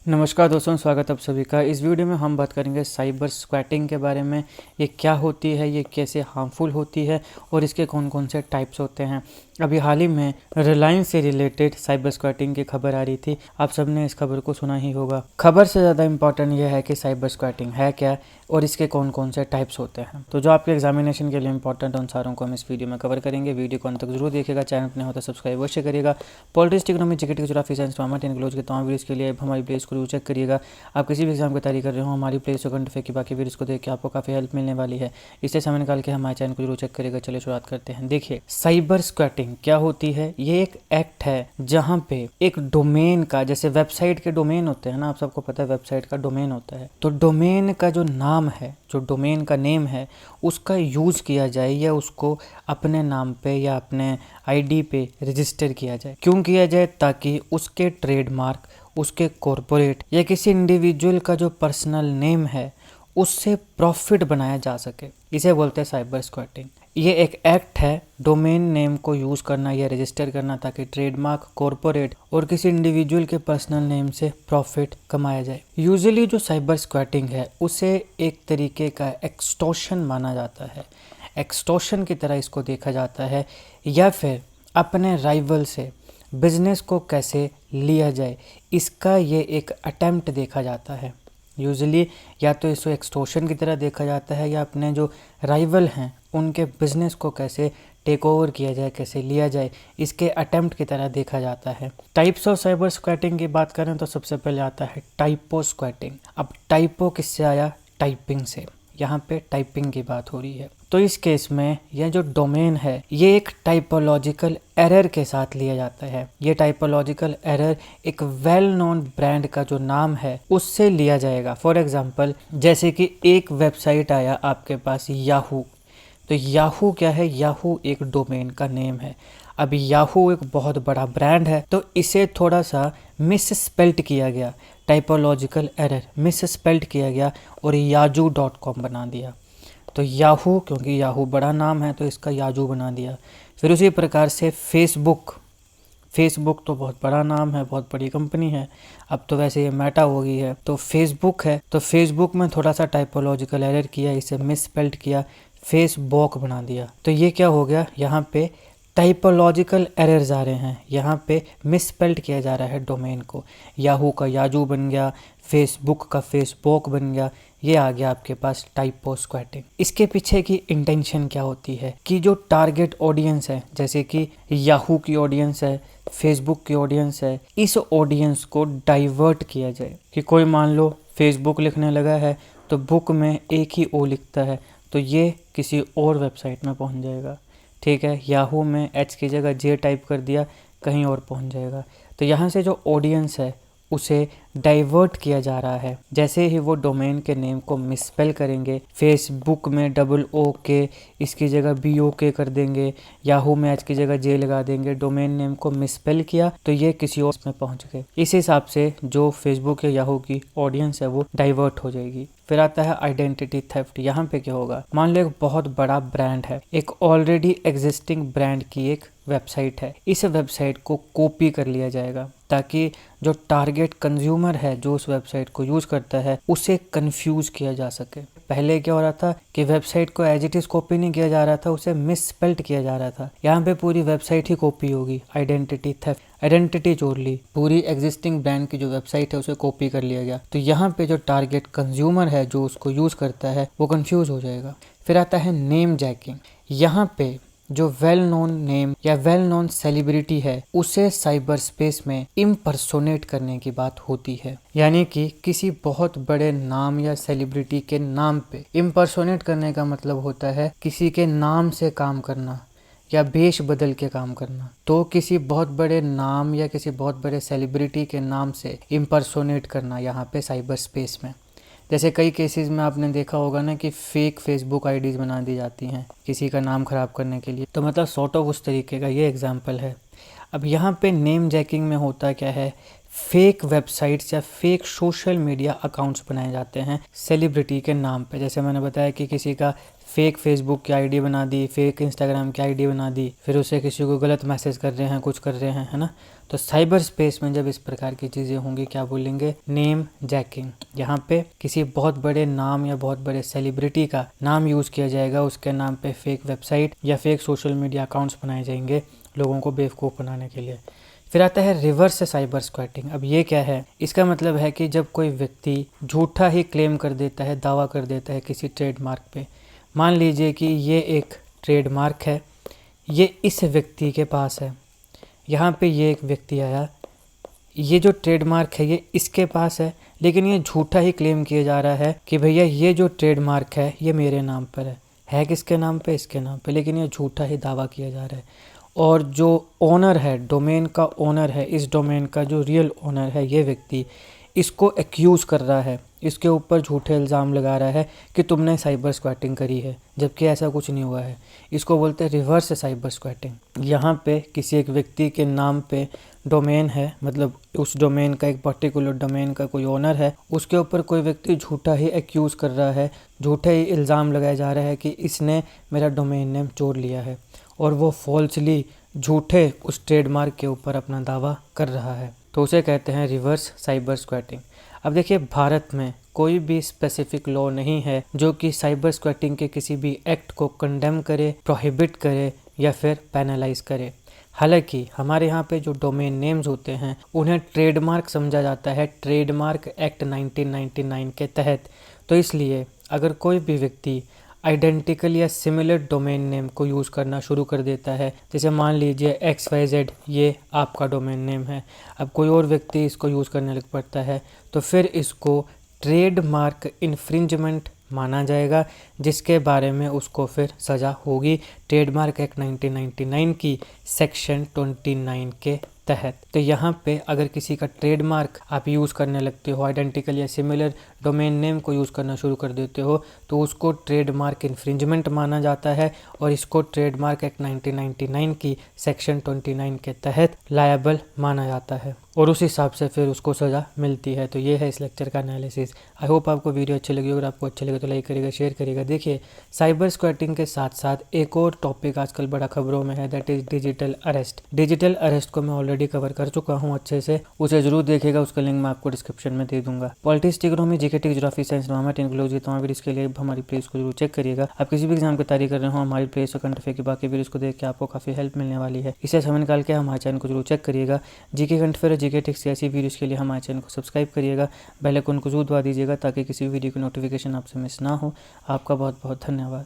नमस्कार दोस्तों, स्वागत आप सभी का। इस वीडियो में हम बात करेंगे साइबर स्क्वैटिंग के बारे में। ये क्या होती है, ये कैसे हार्मफुल होती है और इसके कौन कौन से टाइप्स होते हैं। अभी हाल ही में रिलायंस से रिलेटेड साइबर स्क्वैटिंग की खबर आ रही थी। आप सबने इस खबर को सुना ही होगा। खबर से ज़्यादा इम्पॉर्टेंट यह है कि साइबर स्क्वैटिंग है क्या और इसके कौन कौन से टाइप्स होते हैं। तो जो आपके एग्जामिनेशन के लिए इंपॉर्टेंट उन सारों को हम इस वीडियो में कवर करेंगे। वीडियो को अंत तक जरूर देखिएगा। चैनल अपने होता सब्सक्राइब अवश्य करिएगा। Politics, economy, GK, geography, science, drama, technology के तमाम वीडियोस के लिए हमारी प्लेलिस्ट को जरूर चेक करिएगा। आप किसी भी एग्जाम की तैयारी कर रहे हो, हमारी प्लेलिस्ट करंट अफेयर की बाकी वीडियोस को देख के आपको काफ़ी हेल्प मिलने वाली है। इससे समय निकाल के हमारे चैनल को जरूर चेक करिएगा। चलिए शुरुआत करते हैं। देखिए, साइबर स्क्वैटिंग क्या होती है। ये एक एक्ट है जहाँ पे एक डोमेन का, जैसे वेबसाइट के डोमेन होते हैं ना, आप सबको पता है वेबसाइट का डोमेन होता है। तो डोमेन का जो नाम है, जो डोमेन का नेम है, उसका यूज़ किया जाए या उसको अपने नाम पे या अपने आईडी पे रजिस्टर किया जाए। क्यों किया जाए? ताकि उसके ट्रेडमार्क, उसके कॉरपोरेट या किसी इंडिविजुअल का जो पर्सनल नेम है उससे प्रॉफिट बनाया जा सके। इसे बोलते हैं साइबर स्क्वैटिंग। ये एक एक्ट है डोमेन नेम को यूज़ करना या रजिस्टर करना ताकि ट्रेडमार्क, कॉरपोरेट और किसी इंडिविजुअल के पर्सनल नेम से प्रॉफिट कमाया जाए। यूजुअली जो साइबर स्क्वैटिंग है उसे एक तरीके का एक्सटॉर्शन माना जाता है। एक्सटॉर्शन की तरह इसको देखा जाता है, या फिर अपने राइवल से बिजनेस को कैसे लिया जाए, इसका ये एक अटेम्प्ट देखा जाता है। यूजुअली या तो इसको एक्सटॉर्शन की तरह देखा जाता है, या अपने जो राइवल हैं उनके बिजनेस को कैसे टेक ओवर किया जाए, कैसे लिया जाए, इसके अटेम्प्ट की तरह देखा जाता है। टाइप्स ऑफ साइबर स्क्वैटिंग की बात करें तो सबसे पहले आता है टाइपो स्क्वैटिंग। अब टाइपो किससे आया? टाइपिंग से। यहाँ पे टाइपिंग की बात हो रही है। तो इस केस में यह जो डोमेन है ये एक टाइपोलॉजिकल एरर के साथ लिया जाता है। ये टाइपोलॉजिकल एरर एक वेल नोन ब्रांड का जो नाम है उससे लिया जाएगा। फॉर एग्जांपल, जैसे कि एक वेबसाइट आया आपके पास याहू। तो याहू क्या है? याहू एक डोमेन का नेम है। अब याहू एक बहुत बड़ा ब्रांड है, तो इसे थोड़ा सा मिस स्पेल्ट किया गया, टाइपोलॉजिकल एरर मिस स्पेल्ट किया गया और याजू.com बना दिया। तो याहू, क्योंकि याहू बड़ा नाम है तो इसका याजू बना दिया। फिर उसी प्रकार से फेसबुक तो बहुत बड़ा नाम है, बहुत बड़ी कंपनी है। अब तो वैसे ये मेटा हो गई है। तो फेसबुक है, तो फेसबुक में थोड़ा सा टाइपोलॉजिकल एरर किया, इसे मिसस्पेल्ट किया, फेसबुक बना दिया। तो ये क्या हो गया? यहाँ पे टाइपोलॉजिकल एरर्स आ रहे हैं, यहाँ पे मिसस्पेल्ट किया जा रहा है डोमेन को। याहू का याजू बन गया, फेसबुक का फेसबुक बन गया। ये आ गया आपके पास टाइपो स्क्वैटिंग। इसके पीछे की इंटेंशन क्या होती है कि जो टारगेट ऑडियंस है, जैसे कि याहू की ऑडियंस है, फेसबुक की ऑडियंस है, इस ऑडियंस को डाइवर्ट किया जाए। कि कोई मान लो फेसबुक लिखने लगा है तो बुक में एक ही ओ लिखता है, तो ये किसी और वेबसाइट में पहुंच जाएगा। ठीक है, याहू में एच की जगह जे टाइप कर दिया, कहीं और पहुंच जाएगा। तो यहाँ से जो ऑडियंस है उसे डाइवर्ट किया जा रहा है। जैसे ही वो डोमेन के नेम को मिसस्पेल करेंगे, फेसबुक में डबल ओ के इसकी जगह बी ओ के कर देंगे, याहू में एच की जगह जे लगा देंगे, डोमेन नेम को मिसस्पेल किया तो ये किसी और में पहुंच गए। इस हिसाब से जो फेसबुक या याहू की ऑडियंस है वो डाइवर्ट हो जाएगी। फिर आता है आइडेंटिटी थेफ्ट। यहाँ पे क्या होगा? मान लो एक बहुत बड़ा ब्रांड है, एक ऑलरेडी एग्जिस्टिंग ब्रांड की एक वेबसाइट है। इस वेबसाइट को कॉपी कर लिया जाएगा ताकि जो टारगेट कंज्यूमर है जो उस वेबसाइट को यूज करता है उसे कंफ्यूज किया जा सके। पहले क्या हो रहा था कि वेबसाइट को एज इट इज कॉपी नहीं किया जा रहा था, उसे मिसस्पेल्ट किया जा रहा था। यहाँ पे पूरी वेबसाइट ही कॉपी होगी। आइडेंटिटी थेफ्ट, आइडेंटिटी चोर ली, पूरी एग्जिस्टिंग ब्रांड की जो वेबसाइट है उसे कॉपी कर लिया गया। तो यहाँ पे जो टारगेट कंज्यूमर है जो उसको यूज करता है वो कंफ्यूज हो जाएगा। फिर आता है नेम जैकिंग। यहाँ पे जो वेल नोन नेम या वेल नोन सेलिब्रिटी है उसे साइबर स्पेस में इम्पर्सोनेट करने की बात होती है। यानी कि किसी बहुत बड़े नाम या सेलिब्रिटी के नाम पे इम्पर्सोनेट करने का मतलब होता है किसी के नाम से काम करना या भेष बदल के काम करना। तो किसी बहुत बड़े नाम या किसी बहुत बड़े सेलिब्रिटी के नाम से इम्पर्सोनेट करना यहाँ पे साइबर स्पेस में। जैसे कई केसेस में आपने देखा होगा ना कि फेक फेसबुक आईडीज़ बना दी जाती हैं किसी का नाम ख़राब करने के लिए। तो मतलब सॉर्ट ऑफ उस तरीके का ये एग्जांपल है। अब यहाँ पे नेम जैकिंग में होता क्या है? फेक वेबसाइट्स या फेक सोशल मीडिया अकाउंट्स बनाए जाते हैं सेलिब्रिटी के नाम पे। जैसे मैंने बताया कि किसी का फेक फेसबुक की आईडी बना दी, फेक इंस्टाग्राम की आईडी बना दी, फिर उसे किसी को गलत मैसेज कर रहे हैं, कुछ कर रहे हैं, है ना। तो साइबर स्पेस में जब इस प्रकार की चीज़ें होंगी, क्या बोलेंगे, नेम जैकिंग। यहाँ पे किसी बहुत बड़े नाम या बहुत बड़े सेलिब्रिटी का नाम यूज़ किया जाएगा, उसके नाम पे फेक वेबसाइट या फेक सोशल मीडिया अकाउंट्स बनाए जाएंगे लोगों को बेवकूफ़ बनाने के लिए। फिर आता है रिवर्स साइबर स्क्वैटिंग। अब ये क्या है? इसका मतलब है कि जब कोई व्यक्ति झूठा ही क्लेम कर देता है, दावा कर देता है किसी ट्रेडमार्क पे। मान लीजिए कि ये एक ट्रेडमार्क है, ये इस व्यक्ति के पास है, यहाँ पे ये एक व्यक्ति आया, ये जो ट्रेडमार्क है ये इसके पास है, लेकिन ये झूठा ही क्लेम किया जा रहा है कि भैया ये जो ट्रेडमार्क है ये मेरे नाम पर है किसके नाम पे? इसके नाम पे, लेकिन ये झूठा ही दावा किया जा रहा है। और जो ओनर है, डोमेन का ओनर है, इस डोमेन का जो रियल ओनर है ये व्यक्ति इसको एक्यूज़ कर रहा है, इसके ऊपर झूठे इल्ज़ाम लगा रहा है कि तुमने साइबर स्क्वैटिंग करी है, जबकि ऐसा कुछ नहीं हुआ है। इसको बोलते हैं रिवर्स साइबर स्क्वैटिंग। यहाँ पे किसी एक व्यक्ति के नाम पे डोमेन है, मतलब उस डोमेन का, एक पर्टिकुलर डोमेन का कोई ओनर है, उसके ऊपर कोई व्यक्ति झूठा ही एक्यूज़ कर रहा है, झूठे ही इल्ज़ाम लगाया जा रहा है कि इसने मेरा डोमेन नेम चोर लिया है, और वो फॉल्सली झूठे उस ट्रेडमार्क के ऊपर अपना दावा कर रहा है। तो उसे कहते हैं रिवर्स साइबर स्क्वैटिंग। अब देखिए, भारत में कोई भी स्पेसिफिक लॉ नहीं है जो कि साइबर स्क्वैटिंग के किसी भी एक्ट को कंडेम करे, प्रोहिबिट करे या फिर पेनलाइज करे। हालांकि हमारे यहाँ पे जो डोमेन नेम्स होते हैं उन्हें ट्रेडमार्क समझा जाता है ट्रेडमार्क एक्ट 1999 के तहत। तो इसलिए अगर कोई भी व्यक्ति आइडेंटिकल या सिमिलर डोमेन नेम को यूज़ करना शुरू कर देता है, जैसे मान लीजिए XYZ ये आपका डोमेन नेम है, अब कोई और व्यक्ति इसको यूज़ करने लग पड़ता है, तो फिर इसको ट्रेडमार्क इन्फ्रिंजमेंट माना जाएगा, जिसके बारे में उसको फिर सज़ा होगी ट्रेडमार्क एक्ट 1999 की सेक्शन 29 के तहत। तो यहाँ पे अगर किसी का ट्रेडमार्क आप यूज़ करने लगते हो, आइडेंटिकल या सिमिलर डोमेन नेम को यूज़ करना शुरू कर देते हो, तो उसको ट्रेडमार्क इन्फ्रिंजमेंट माना जाता है और इसको ट्रेडमार्क एक्ट 1999 की सेक्शन 29 के तहत लायबल माना जाता है और उस हिसाब से फिर उसको सज़ा मिलती है। तो ये है इस लेक्चर का एनालिसिस। आई होप आपको वीडियो अच्छी लगी। अगर आपको अच्छा लगे तो लाइक करिएगा, शेयर करिएगा। देखिए, साइबर स्क्वैटिंग के साथ साथ एक और टॉपिक आजकल बड़ा खबरों में है, that is digital arrest. Digital arrest को मैं ऑलरेडी कवर कर चुका हूँ अच्छे से, उसे जरूर देखिएगा, उसका लिंक मैं आपको डिस्क्रिप्शन में दे दूंगा। Politics, economy, GK, geography, science, environment, technology, तमाम वीडियोस के लिए हमारी प्लेलिस्ट को जरूर चेक करिएगा। आप किसी भी एग्जाम की तैयारी कर रहे हो, हमारी प्लेलिस्ट और करंट अफेयर की बाकी वीडियोस को देख के आपको काफ़ी हेल्प मिलने वाली है। इसे समय निकाल के हमारे चैनल को जरूर चेक करिएगा। GK current affair, GK tricks ऐसी वीडियोस के लिए हमारे चैनल को सब्सक्राइब करिएगा, बेल आइकन को जरूर दबा दीजिएगा ताकि किसी भी वीडियो की नोटिफिकेशन आपसे मिस ना हो। आपका बहुत बहुत धन्यवाद।